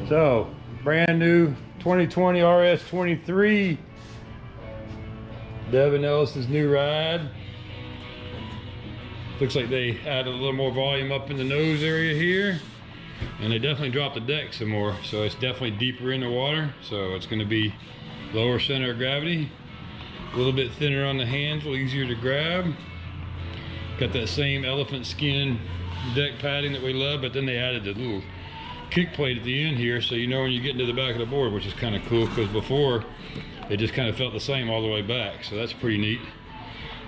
So, brand new 2020 RS23. Deven Ellis's new ride. Looks like they added a little more volume up in the nose area here. And they definitely dropped the deck some more. So it's definitely deeper in the water. So it's going to be lower center of gravity. A little bit thinner on the hands, a little easier to grab. Got that same elephant skin deck padding that we love, but then they added the little kick plate at the end here, so you know when you get into the back of the board, which is kind of cool, because before it just kind of felt the same all the way back. So that's pretty neat.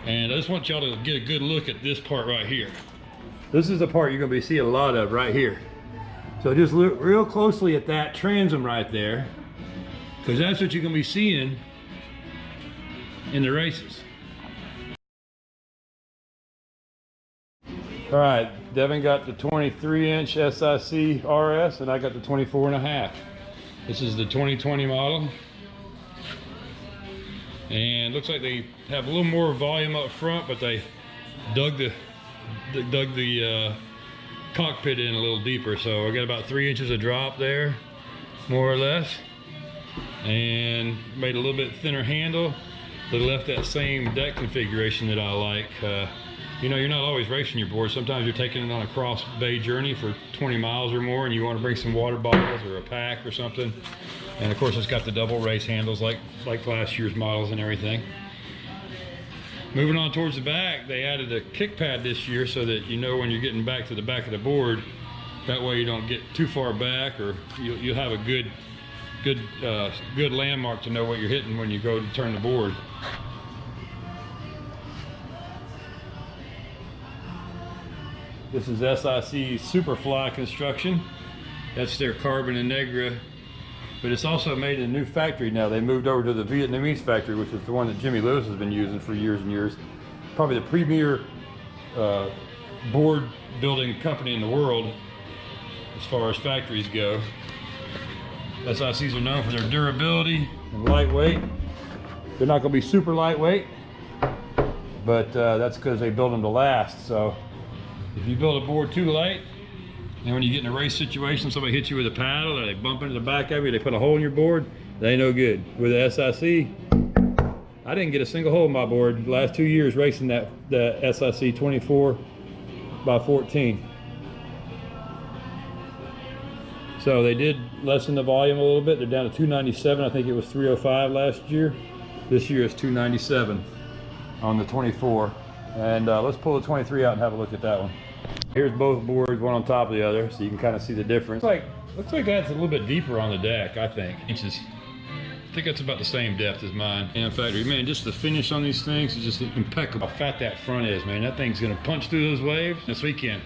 And I just want y'all to get a good look at this part right here. This is the part you're going to be seeing a lot of right here. So just look real closely at that transom right there, because that's what you're going to be seeing in the races. All right, Deven got the 23-inch SIC RS, and I got the 24.5. This is the 2020 model. And looks like they have a little more volume up front, but they dug the cockpit in a little deeper. So I got about 3 inches of drop there, more or less. And made a little bit thinner handle. They left that same deck configuration that I like. You know, you're not always racing your board. Sometimes you're taking it on a cross bay journey for 20 miles or more, and you want to bring some water bottles or a pack or something. And of course, it's got the double race handles like last year's models and everything. Moving on towards the back, they added a kick pad this year so that you know when you're getting back to the back of the board. That way you don't get too far back, or you'll have a good landmark to know what you're hitting when you go to turn the board. This is SIC Superfly construction. That's their carbon and Negra, but it's also made in a new factory now. They moved over to the Vietnamese factory, which is the one that Jimmy Lewis has been using for years and years. Probably the premier board building company in the world as far as factories go. SICs are known for their durability and lightweight. They're not going to be super lightweight, but that's because they build them to last. So if you build a board too light, and when you get in a race situation, somebody hits you with a paddle or they bump into the back of you, they put a hole in your board, they ain't no good. With the SIC, I didn't get a single hole in my board the last 2 years racing the SIC 24 by 14. So they did lessen the volume a little bit. They're down to 297. I think it was 305 last year. This year is 297 on the 24. And let's pull the 23 out and have a look at that one. Here's both boards, one on top of the other, so you can kind of see the difference. Looks like that's a little bit deeper on the deck, I think. Inches. I think that's about the same depth as mine. And factory, man, just the finish on these things is just impeccable. How fat that front is, man. That thing's gonna punch through those waves this weekend.